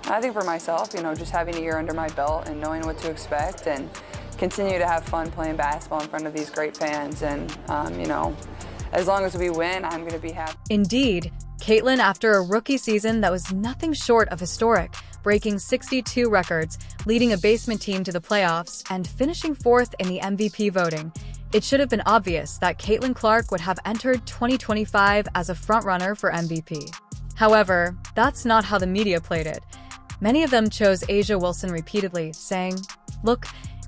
I think for myself, just having a year under my belt and knowing what to expect and continue to have fun playing basketball in front of these great fans. And, as long as we win, I'm going to be happy. Indeed, Caitlin, after a rookie season that was nothing short of historic, breaking 62 records, leading a basement team to the playoffs, and finishing fourth in the MVP voting, it should have been obvious that Caitlin Clark would have entered 2025 as a frontrunner for MVP. However, that's not how the media played it. Many of them chose A'ja Wilson repeatedly, saying, "Look,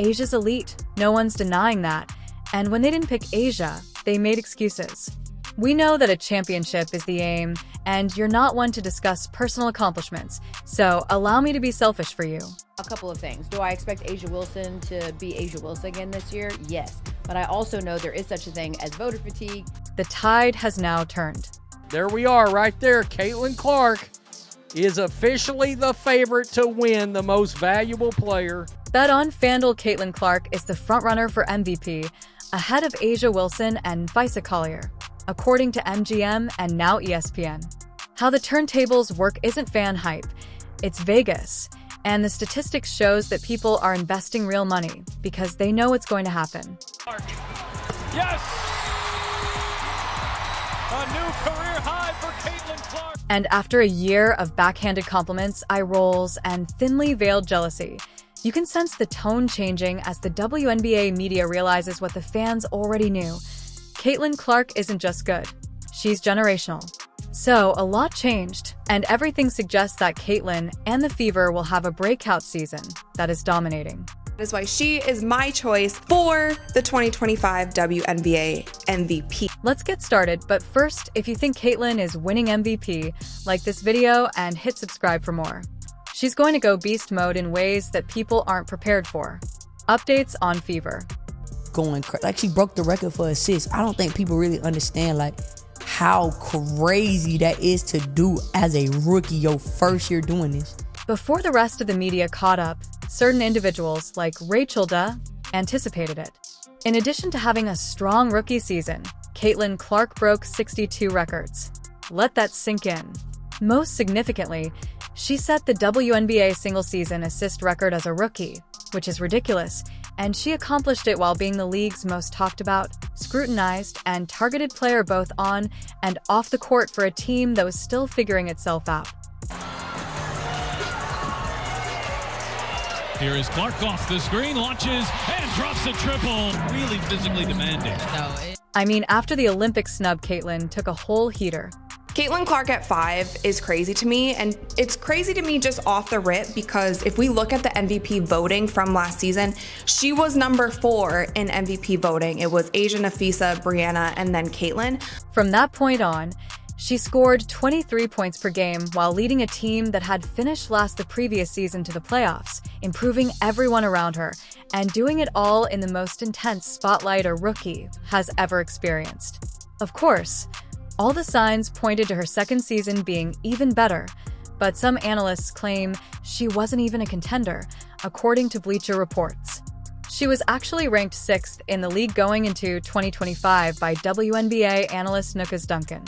Asia's elite, no one's denying that." And when they didn't pick A'ja, they made excuses. We know that a championship is the aim, and you're not one to discuss personal accomplishments, so allow me to be selfish for you. A couple of things. Do I expect A'ja Wilson to be A'ja Wilson again this year? Yes. But I also know there is such a thing as voter fatigue. The tide has now turned. There we are right there. Caitlin Clark is officially the favorite to win the most valuable player. Bet on FanDuel. Caitlin Clark is the frontrunner for MVP, ahead of A'ja Wilson and Visa Collier, according to MGM and now ESPN. How the turntables work isn't fan hype, it's Vegas, and the statistics shows that people are investing real money because they know it's going to happen. Yes! A new career high for Caitlin Clark. And after a year of backhanded compliments, eye rolls, and thinly veiled jealousy, you can sense the tone changing as the WNBA media realizes what the fans already knew. Caitlin Clark isn't just good, she's generational. So, a lot changed, and everything suggests that Caitlin and the Fever will have a breakout season that is dominating. That is why she is my choice for the 2025 WNBA MVP. Let's get started, but first, if you think Caitlin is winning MVP, like this video and hit subscribe for more. She's going to go beast mode in ways that people aren't prepared for. Updates on Fever. Going crazy. Like, she broke the record for assists. I don't think people really understand how crazy that is to do as a rookie, your first year doing this. Before the rest of the media caught up, certain individuals like Rachel Duh anticipated it. In addition to having a strong rookie season, Caitlin Clark broke 62 records. Let that sink in. Most significantly, she set the WNBA single-season assist record as a rookie, which is ridiculous, and she accomplished it while being the league's most talked about, scrutinized, and targeted player both on and off the court for a team that was still figuring itself out. Here is Clark off the screen, launches, and drops a triple. Really physically demanding. I mean, after the Olympic snub, Caitlin took a whole heater. Caitlin Clark at 5 is crazy to me, and it's crazy to me just off the rip because if we look at the MVP voting from last season, she was number 4 in MVP voting. It was A'ja, Nafisa, Brianna, and then Caitlin. From that point on, she scored 23 points per game while leading a team that had finished last the previous season to the playoffs, improving everyone around her, and doing it all in the most intense spotlight a rookie has ever experienced. Of course, all the signs pointed to her second season being even better, but some analysts claim she wasn't even a contender, according to Bleacher Reports. She was actually ranked 6th in the league going into 2025 by WNBA analyst Nukas Duncan.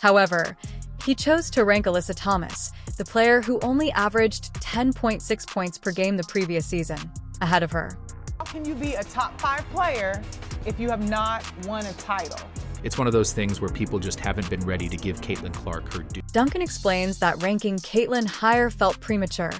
However, he chose to rank Alyssa Thomas, the player who only averaged 10.6 points per game the previous season, ahead of her. How can you be a top 5 player if you have not won a title? It's one of those things where people just haven't been ready to give Caitlin Clark her due. Duncan explains that ranking Caitlin higher felt premature,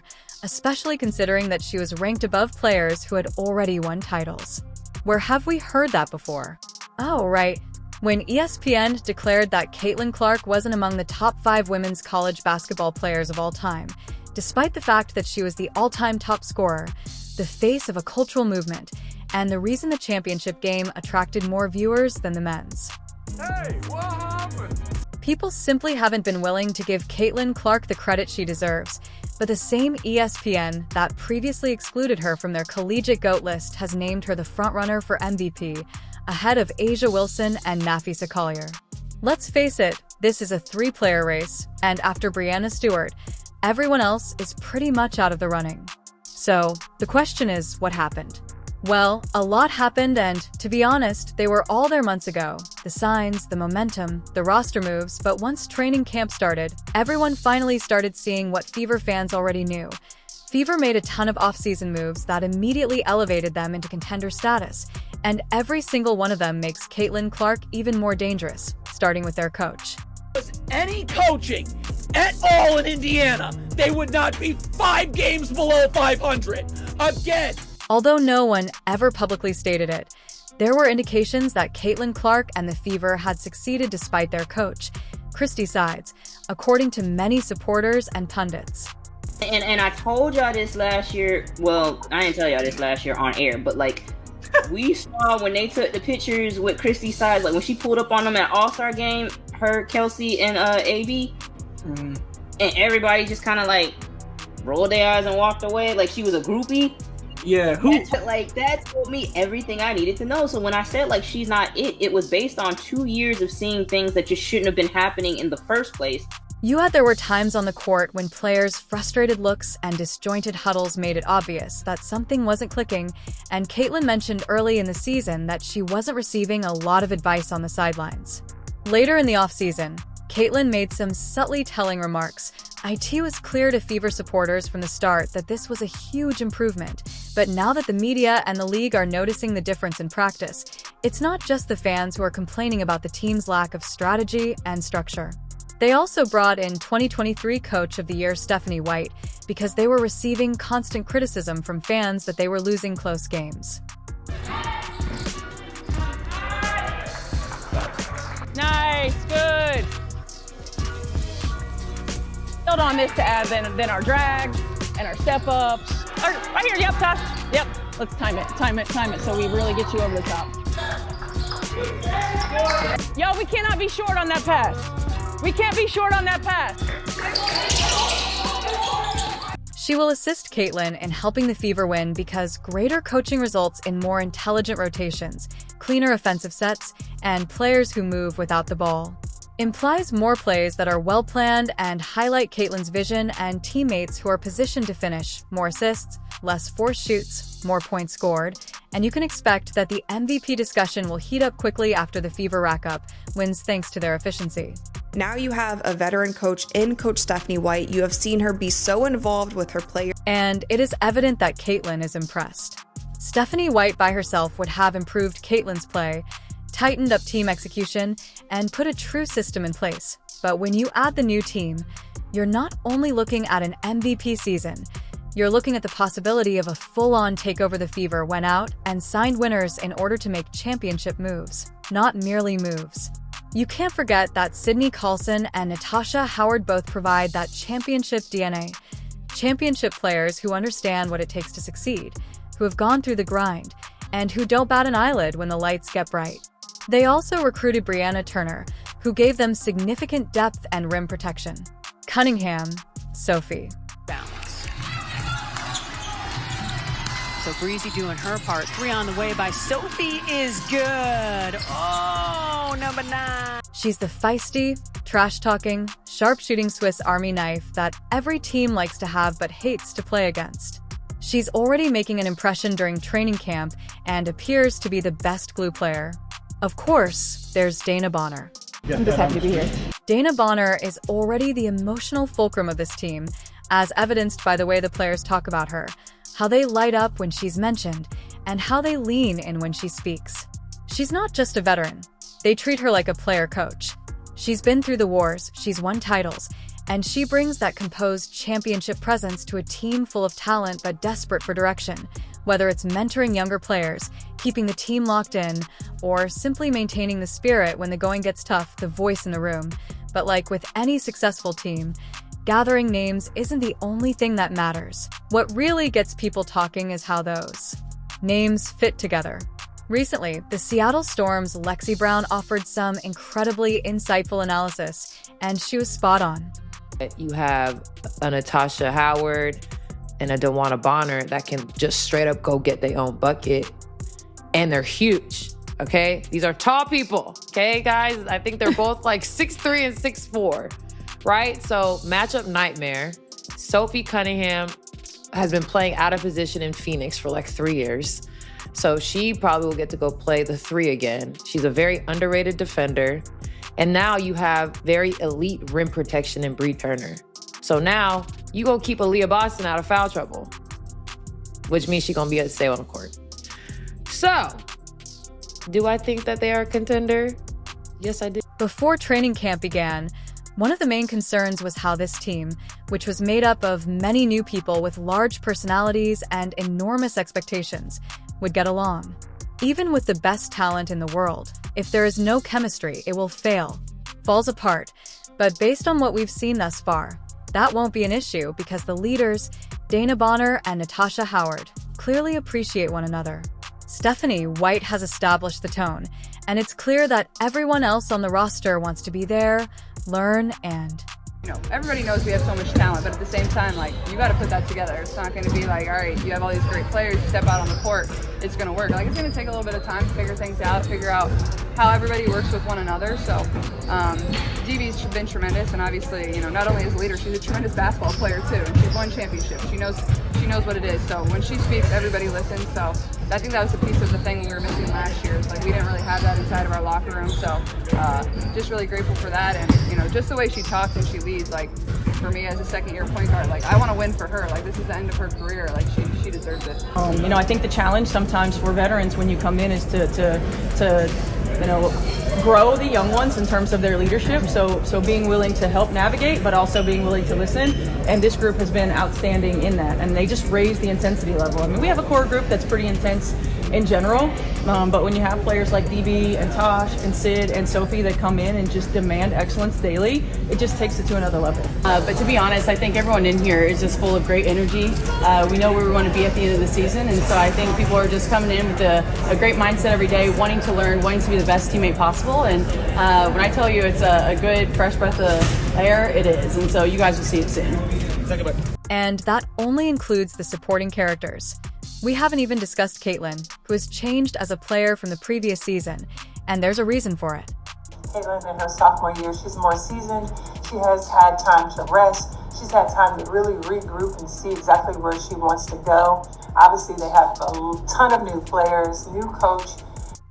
especially considering that she was ranked above players who had already won titles. Where have we heard that before? Oh, right. When ESPN declared that Caitlin Clark wasn't among the top 5 women's college basketball players of all time, despite the fact that she was the all-time top scorer, the face of a cultural movement, and the reason the championship game attracted more viewers than the men's. Hey, what happened? People simply haven't been willing to give Caitlin Clark the credit she deserves, but the same ESPN that previously excluded her from their collegiate GOAT list has named her the frontrunner for MVP, ahead of A'ja Wilson and Nafisa Collier. Let's face it, this is a 3-player race, and after Breanna Stewart, everyone else is pretty much out of the running. So, the question is, what happened? Well, a lot happened, and to be honest, they were all there months ago. The signs, the momentum, the roster moves, but once training camp started, everyone finally started seeing what Fever fans already knew. Fever made a ton of off-season moves that immediately elevated them into contender status, and every single one of them makes Caitlin Clark even more dangerous, starting with their coach. Any coaching at all in Indiana, they would not be 5 games below 500. Again. Although no one ever publicly stated it, there were indications that Caitlin Clark and the Fever had succeeded despite their coach, Christy Sides, according to many supporters and pundits. And I told y'all this last year. Well, I didn't tell y'all this last year on air, but like we saw when they took the pictures with Christy Sides, like when she pulled up on them at All-Star game, her, Kelsey, and AB, and everybody just kind of like rolled their eyes and walked away like she was a groupie. Yeah, that told me everything I needed to know. So when I said like she's not it was based on 2 years of seeing things that just shouldn't have been happening in the first place. There were times on the court when players' frustrated looks and disjointed huddles made it obvious that something wasn't clicking, and Caitlin mentioned early in the season that she wasn't receiving a lot of advice on the sidelines. Later in the offseason, Caitlin made some subtly telling remarks. It was clear to Fever supporters from the start that this was a huge improvement, but now that the media and the league are noticing the difference in practice, it's not just the fans who are complaining about the team's lack of strategy and structure. They also brought in 2023 Coach of the Year Stephanie White because they were receiving constant criticism from fans that they were losing close games. Nice, good. Build on this to add then our drags and our step ups. Right here, yep, Tosh. Yep. Let's time it so we really get you over the top. Yo, we cannot be short on that pass. We can't be short on that pass. She will assist Caitlin in helping the Fever win because greater coaching results in more intelligent rotations, cleaner offensive sets, and players who move without the ball. Implies more plays that are well-planned and highlight Caitlin's vision and teammates who are positioned to finish, more assists, less forced shoots, more points scored, and you can expect that the MVP discussion will heat up quickly after the Fever rack-up wins thanks to their efficiency. Now you have a veteran coach in Coach Stephanie White. You have seen her be so involved with her players. And it is evident that Caitlin is impressed. Stephanie White by herself would have improved Caitlin's play, tightened up team execution, and put a true system in place. But when you add the new team, you're not only looking at an MVP season, you're looking at the possibility of a full-on takeover the Fever went out and signed winners in order to make championship moves, not merely moves. You can't forget that Sydney Carlson and Natasha Howard both provide that championship DNA. Championship players who understand what it takes to succeed, who have gone through the grind, and who don't bat an eyelid when the lights get bright. They also recruited Brianna Turner, who gave them significant depth and rim protection. Cunningham, Sophie. Balance. So Breezy doing her part. 3 on the way by Sophie is good. Oh, number 9. She's the feisty, trash-talking, sharp-shooting Swiss Army knife that every team likes to have but hates to play against. She's already making an impression during training camp and appears to be the best glue player. Of course, there's Dana Bonner. I'm just happy to be here. Dana Bonner is already the emotional fulcrum of this team, as evidenced by the way the players talk about her, how they light up when she's mentioned, and how they lean in when she speaks. She's not just a veteran. They treat her like a player coach. She's been through the wars, she's won titles, and she brings that composed championship presence to a team full of talent but desperate for direction, whether it's mentoring younger players, keeping the team locked in, or simply maintaining the spirit when the going gets tough, the voice in the room. But like with any successful team, gathering names isn't the only thing that matters. What really gets people talking is how those names fit together. Recently, the Seattle Storm's Lexi Brown offered some incredibly insightful analysis, and she was spot on. You have a Natasha Howard and a DeWanna Bonner that can just straight up go get their own bucket. And they're huge, okay? These are tall people, okay, guys? I think they're both like 6'3" and 6'4", right? So matchup nightmare. Sophie Cunningham has been playing out of position in Phoenix for like 3 years. So she probably will get to go play the 3 again. She's a very underrated defender. And now you have very elite rim protection in Bree Turner. So now you gonna keep Aaliyah Boston out of foul trouble, which means she's gonna be able to stay on the court. So, do I think that they are a contender? Yes, I do. Before training camp began, one of the main concerns was how this team, which was made up of many new people with large personalities and enormous expectations, would get along. Even with the best talent in the world, if there is no chemistry, it will fail, falls apart. But based on what we've seen thus far, that won't be an issue because the leaders, Dana Bonner and Natasha Howard, clearly appreciate one another. Stephanie White has established the tone, and it's clear that everyone else on the roster wants to be there, learn, and everybody knows we have so much talent, but at the same time, you got to put that together. It's not going to be all right, you have all these great players, you step out on the court, it's going to work. It's going to take a little bit of time to figure things out, figure out how everybody works with one another. So, DB's been tremendous, and obviously, not only as a leader, she's a tremendous basketball player too, and she's won championships. She knows what it is. So when she speaks, everybody listens. So I think that was a piece of the thing we were missing last year. We didn't really have that inside of our locker room. So just really grateful for that, and just the way she talks and she leads. For me as a second-year point guard, I want to win for her. This is the end of her career. She deserves it. I think the challenge sometimes for veterans when you come in is to grow the young ones in terms of their leadership. So being willing to help navigate, but also being willing to listen. And this group has been outstanding in that. And they just raise the intensity level. We have a core group that's pretty intense in general, but when you have players like DB and Tosh and Sid and Sophie that come in and just demand excellence daily, it just takes it to another level. But to be honest, I think everyone in here is just full of great energy. We know where we want to be at the end of the season, and so I think people are just coming in with a great mindset every day, wanting to learn, wanting to be the best teammate possible. And when I tell you it's a good, fresh breath of air, it is. And so you guys will see it soon. And that only includes the supporting characters. We haven't even discussed Caitlin, who has changed as a player from the previous season, and there's a reason for it. Caitlin, in her sophomore year, she's more seasoned. She has had time to rest. She's had time to really regroup and see exactly where she wants to go. Obviously, they have a ton of new players, new coach.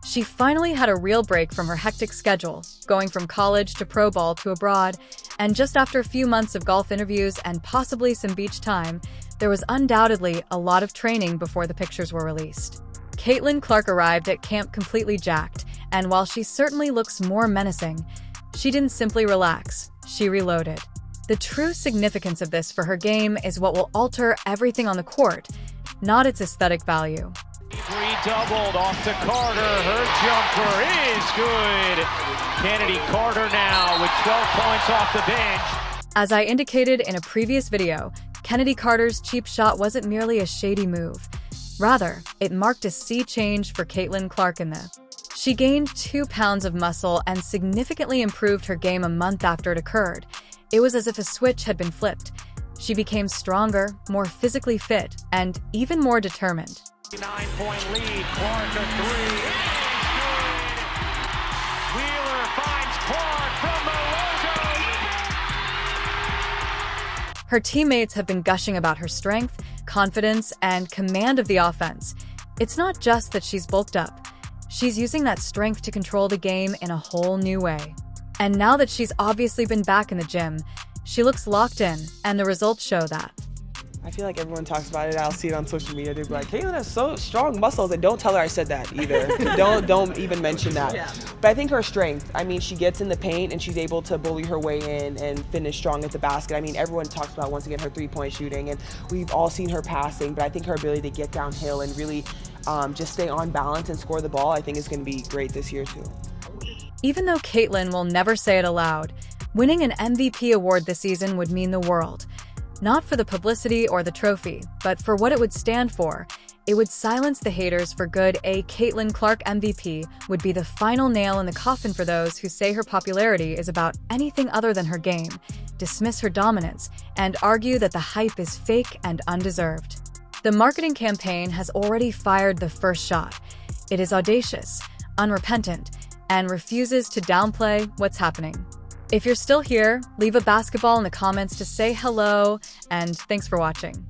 She finally had a real break from her hectic schedule, going from college to pro ball to abroad, and just after a few months of golf interviews and possibly some beach time, there was undoubtedly a lot of training before the pictures were released. Caitlin Clark arrived at camp completely jacked, and while she certainly looks more menacing, she didn't simply relax, she reloaded. The true significance of this for her game is what will alter everything on the court, not its aesthetic value. Doubled off to Carter. Her jumper is good. Kennedy Carter now with 12 points off the bench. As I indicated in a previous video, Kennedy Carter's cheap shot wasn't merely a shady move. Rather, it marked a sea change for Caitlin Clark in the. She gained 2 pounds of muscle and significantly improved her game a month after it occurred. It was as if a switch had been flipped. She became stronger, more physically fit, and even more determined. 9-point lead, Clark a 3. Wheeler finds Clark from the logo. Her teammates have been gushing about her strength, confidence, and command of the offense. It's not just that she's bulked up. She's using that strength to control the game in a whole new way. And now that she's obviously been back in the gym, she looks locked in, and the results show that. I feel like everyone talks about it. I'll see it on social media. They'll be like, Caitlin has so strong muscles, and don't tell her I said that either. don't even mention that. Yeah. But I think her strength, she gets in the paint and she's able to bully her way in and finish strong at the basket. Everyone talks about, once again, her three-point shooting, and we've all seen her passing, but I think her ability to get downhill and really just stay on balance and score the ball, I think is going to be great this year too. Even though Caitlin will never say it aloud, winning an MVP award this season would mean the world. Not for the publicity or the trophy, but for what it would stand for. It would silence the haters for good. A Caitlin Clark MVP would be the final nail in the coffin for those who say her popularity is about anything other than her game, dismiss her dominance, and argue that the hype is fake and undeserved. The marketing campaign has already fired the first shot. It is audacious, unrepentant, and refuses to downplay what's happening. If you're still here, leave a basketball in the comments to say hello, and thanks for watching.